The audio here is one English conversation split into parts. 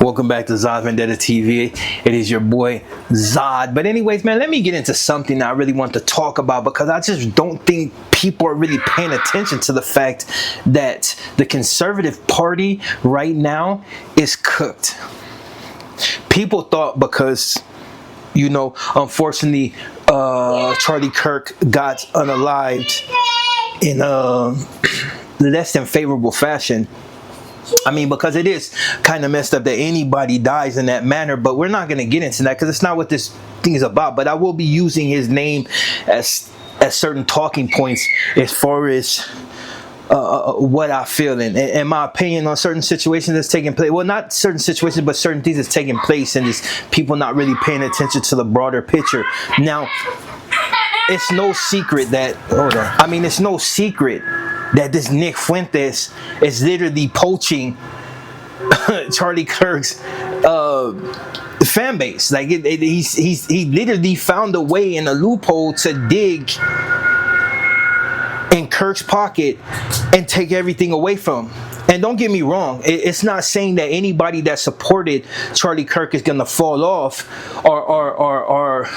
Welcome back to Zod Vendetta TV. It is your boy Zod. But anyways, man, let me get into something I really want to talk about, because I just don't think people are really paying attention to the fact that the conservative party right now is cooked. People thought because, unfortunately, Charlie Kirk got unalived in a less than favorable fashion. I mean, because it is kind of messed up that anybody dies in that manner, but we're not going to get into that because it's not what this thing is about. But I will be using his name as certain talking points as far as what I feel and my opinion on certain situations that's taking place. Well, not certain situations, but certain things that's taking place, and it's people not really paying attention to the broader picture. Now, it's no secret that it's no secret that this Nick Fuentes is literally poaching Charlie Kirk's fan base. Like he literally found a way in a loophole to dig in Kirk's pocket and take everything away from him. And don't get me wrong, it's not saying that anybody that supported Charlie Kirk is gonna fall off or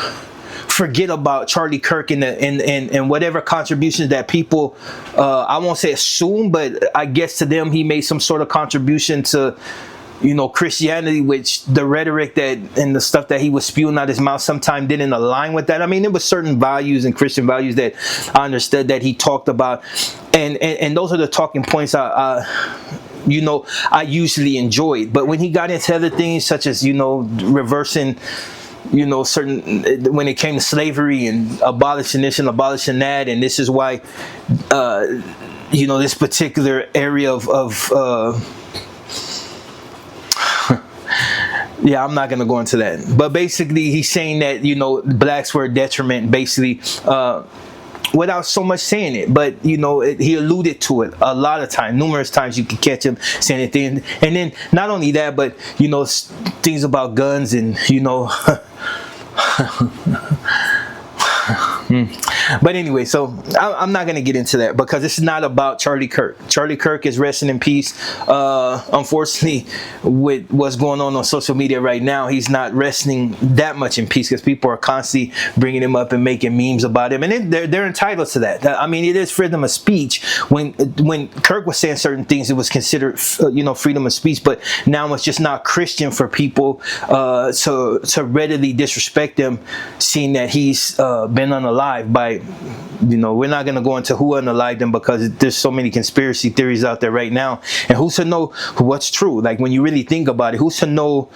forget about Charlie Kirk and whatever contributions that people, I won't say assume, but I guess to them he made some sort of contribution to, Christianity, which the rhetoric that and the stuff that he was spewing out his mouth sometimes didn't align with that. I mean, there was certain values and Christian values that I understood that he talked about, and those are the talking points I usually enjoyed. But when he got into other things such as reversing certain, when it came to slavery and abolishing this and abolishing that, and this is why this particular area of I'm not going to go into that, but basically he's saying that blacks were a detriment, basically, without so much saying it, but he alluded to it a lot of times, numerous times. You can catch him saying it, and then not only that, but things about guns and But anyway, so I'm not going to get into that because it's not about Charlie Kirk. Charlie Kirk is resting in peace. Unfortunately, with what's going on social media right now, he's not resting that much in peace because people are constantly bringing him up and making memes about him, and they're entitled to that. I mean, it is freedom of speech. When Kirk was saying certain things, it was considered freedom of speech, but now it's just not Christian for people to readily disrespect him, seeing that he's been unalived by, we're not going to go into who unalived him because there's so many conspiracy theories out there right now, and who's to know what's true? Like, when you really think about it, who's to know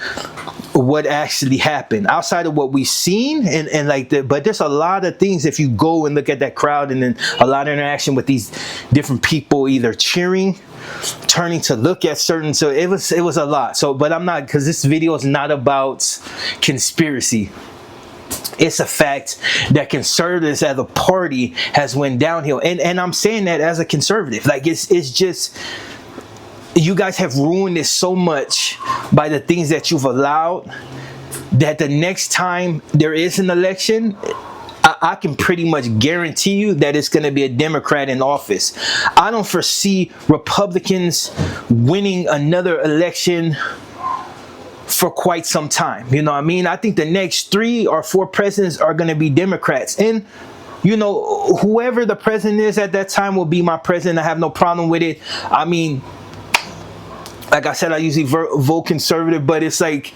what actually happened outside of what we've seen and like that? But there's a lot of things if you go and look at that crowd, and then a lot of interaction with these different people either cheering, turning to look at certain, so it was a lot. So, but I'm not, because this video is not about conspiracy. It's a fact that conservatives as a party has went downhill, and I'm saying that as a conservative. Like, it's just, you guys have ruined it so much by the things that you've allowed, that the next time there is an election, I can pretty much guarantee you that it's going to be a Democrat in office. I don't foresee Republicans winning another election for quite some time. I think the next 3 or 4 presidents are going to be Democrats, and whoever the president is at that time will be my president. I have no problem with it. I mean, like I said, I usually vote conservative, but it's like,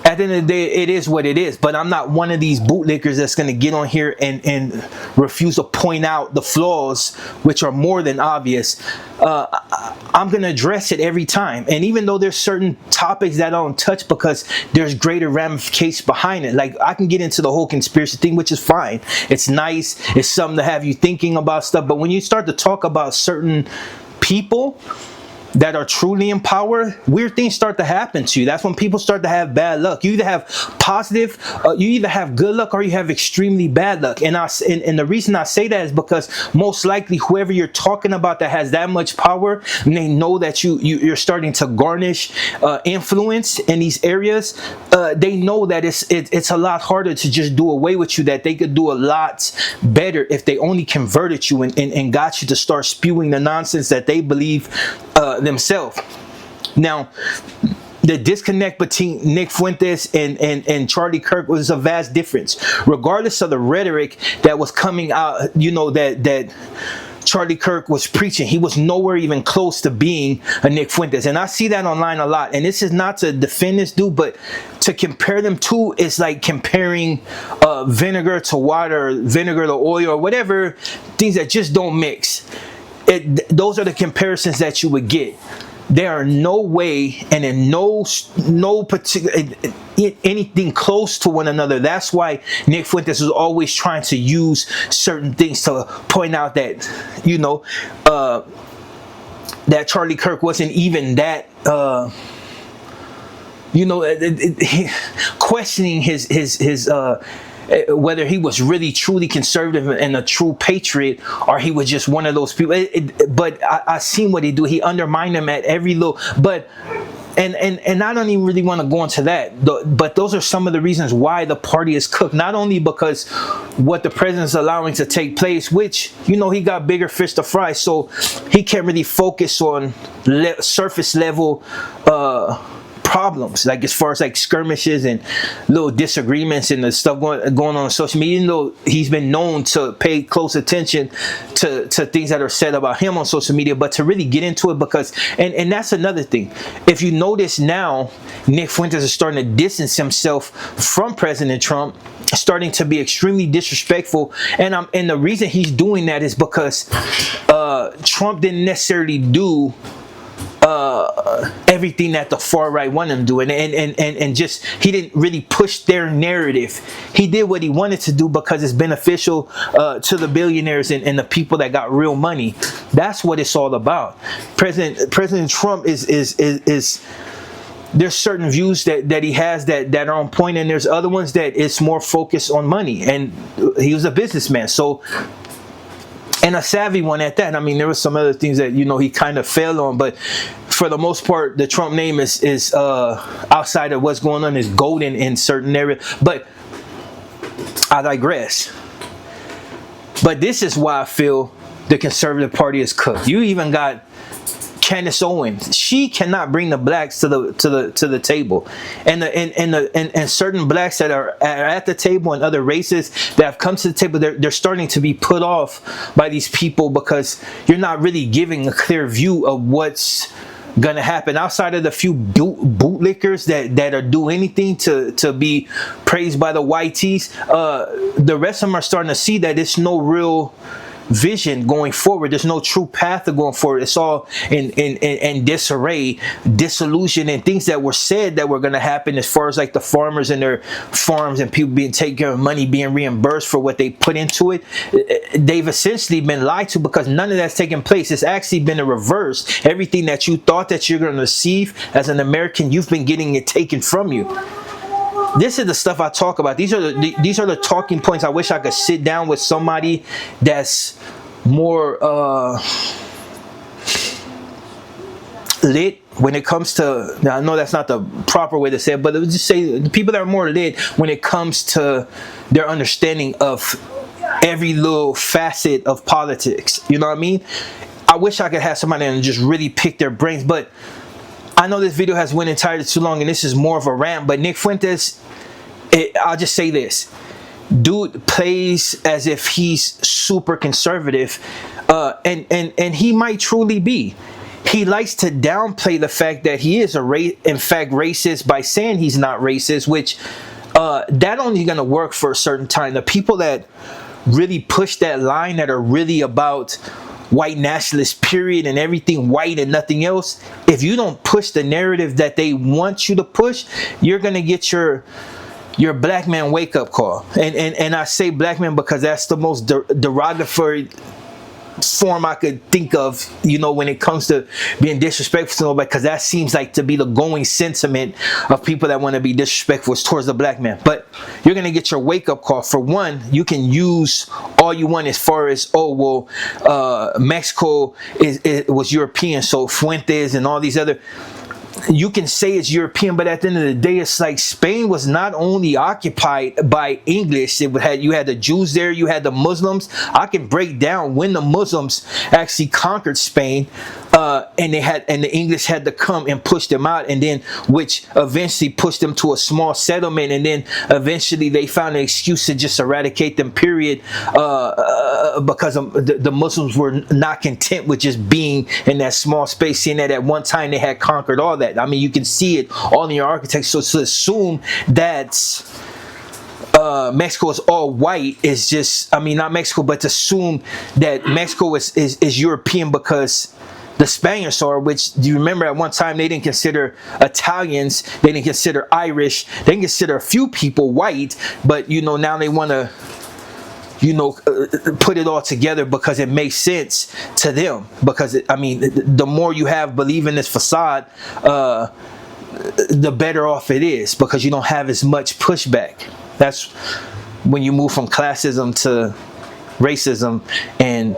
at the end of the day, it is what it is. But I'm not one of these bootlickers that's going to get on here and refuse to point out the flaws, which are more than obvious. I'm going to address it every time. And even though there's certain topics that I don't touch because there's greater ramifications behind it. Like, I can get into the whole conspiracy thing, which is fine. It's nice. It's something to have you thinking about stuff. But when you start to talk about certain people that are truly in power, weird things start to happen to you. That's when people start to have bad luck. You either have positive, you either have good luck, or you have extremely bad luck. And the reason I say that is because most likely whoever you're talking about that has that much power, and they know that you're starting to garnish influence in these areas, they know that it's a lot harder to just do away with you, that they could do a lot better if they only converted you and got you to start spewing the nonsense that they believe themselves. Now, the disconnect between Nick Fuentes and Charlie Kirk was a vast difference. Regardless of the rhetoric that was coming out, that Charlie Kirk was preaching, he was nowhere even close to being a Nick Fuentes. And I see that online a lot. And this is not to defend this dude, but to compare them to is like comparing vinegar to water, vinegar to oil, or whatever, things that just don't mix. Those are the comparisons that you would get. There are no way and in no particular anything close to one another. That's why Nick Fuentes was always trying to use certain things to point out that, that Charlie Kirk wasn't even that, questioning his whether he was really truly conservative and a true patriot, or he was just one of those people. But I seen what he do. He undermined him at every little. But and I don't even really want to go into that. But those are some of the reasons why the party is cooked. Not only because what the president's allowing to take place, which he got bigger fish to fry, so he can't really focus on surface level problems, like as far as like skirmishes and little disagreements and the stuff going on social media. Even though he's been known to pay close attention to things that are said about him on social media, but to really get into it, because and that's another thing. If you notice now, Nick Fuentes is starting to distance himself from President Trump, starting to be extremely disrespectful, and the reason he's doing that is because Trump didn't necessarily do everything that the far right wanted him to do, and just he didn't really push their narrative. He did what he wanted to do because it's beneficial to the billionaires and the people that got real money. That's what it's all about. President Trump is there's certain views that he has that are on point, and there's other ones that it's more focused on money. And he was a businessman, so. And a savvy one at that. I mean, there were some other things that, he kind of failed on, but for the most part, the Trump name is outside of what's going on, is golden in certain areas. But I digress. But this is why I feel the conservative party is cooked. You even got Candace Owens. She cannot bring the blacks to the table, and certain blacks that are at the table and other races that have come to the table, they're starting to be put off by these people, because you're not really giving a clear view of what's gonna happen outside of the few bootlickers that are do anything to be praised by the whiteys. The rest of them are starting to see that it's no real vision going forward. There's no true path of going forward. It's all in disarray, disillusion, and things that were said that were going to happen, as far as like the farmers and their farms and people being taken care of, money being reimbursed for what they put into it. They've essentially been lied to, because none of that's taken place. It's actually been a reverse. Everything that you thought that you're going to receive as an American, you've been getting it taken from you. This is the stuff I talk about. These are the talking points. I wish I could sit down with somebody that's more lit when it comes to, now I know that's not the proper way to say it, but let's just say the people that are more lit when it comes to their understanding of every little facet of politics. You know what I mean? I wish I could have somebody and just really pick their brains, but I know this video has went entirely too long, and this is more of a rant, but Nick Fuentes, I'll just say this. Dude plays as if he's super conservative, and he might truly be. He likes to downplay the fact that he is in fact racist by saying he's not racist, which that only going to work for a certain time. The people that really push that line, that are really about white nationalist period and everything white and nothing else, if you don't push the narrative that they want you to push, you're gonna get your black man wake up call. And I say black man because that's the most derogatory form I could think of, when it comes to being disrespectful to nobody, because that seems like to be the going sentiment of people that want to be disrespectful towards the black man. But you're going to get your wake-up call. For one, you can use all you want as far as, Mexico was European, so Fuentes and all these other, you can say it's European, but at the end of the day, it's like Spain was not only occupied by English. You had the Jews there, you had the Muslims. I can break down when the Muslims actually conquered Spain, and the English had to come and push them out, and then which eventually pushed them to a small settlement, and then eventually they found an excuse to just eradicate them, period, because the Muslims were not content with just being in that small space, seeing that at one time they had conquered all that. I mean, you can see it all in your architecture. So to assume that Mexico is all white is just, I mean, not Mexico, but to assume that Mexico is European because the Spaniards saw, which, do you remember at one time they didn't consider Italians, they didn't consider Irish, they didn't consider a few people white, but now they want to put it all together because it makes sense to them, because the more you have believe in this facade, the better off it is, because you don't have as much pushback. That's when you move from classism to racism and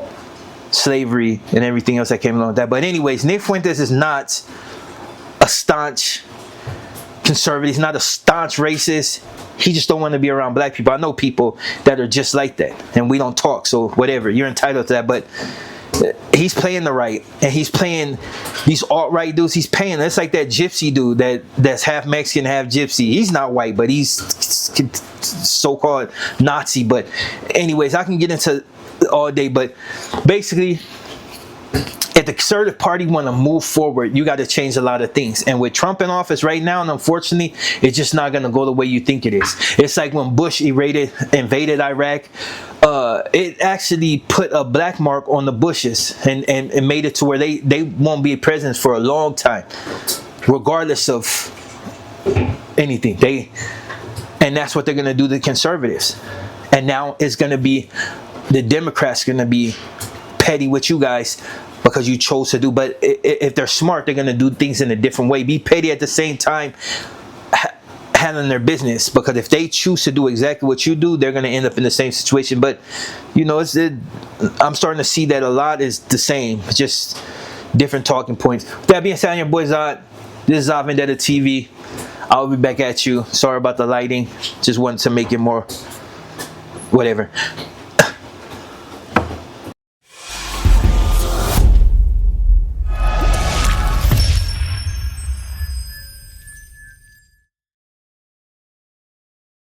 slavery and everything else that came along with that. But anyways, Nick Fuentes is not a staunch conservative. He's not a staunch racist. He just don't want to be around black people. I know people that are just like that, and we don't talk, so whatever, you're entitled to that. But he's playing the right, and he's playing these alt-right dudes. He's paying. It's like that gypsy dude that's half Mexican, half gypsy. He's not white, but he's so-called Nazi. But anyways, I can get into all day, but basically, if the Conservative Party want to move forward, you got to change a lot of things. And with Trump in office right now, and unfortunately, it's just not going to go the way you think it is. It's like when Bush invaded Iraq. It actually put a black mark on the Bushes and made it to where they won't be presidents for a long time, regardless of anything. And that's what they're going to do to the conservatives. And now it's going to be the Democrats going to be petty with you guys because you chose to do. But if they're smart, they're going to do things in a different way. Be petty at the same time, handling their business, because if they choose to do exactly what you do, they're going to end up in the same situation. But I'm starting to see that a lot is the same, just different talking points. With that being said, I'm your boy Zod. This is Zod Vendetta TV. I'll be back at you. Sorry about the lighting, just wanted to make it more whatever.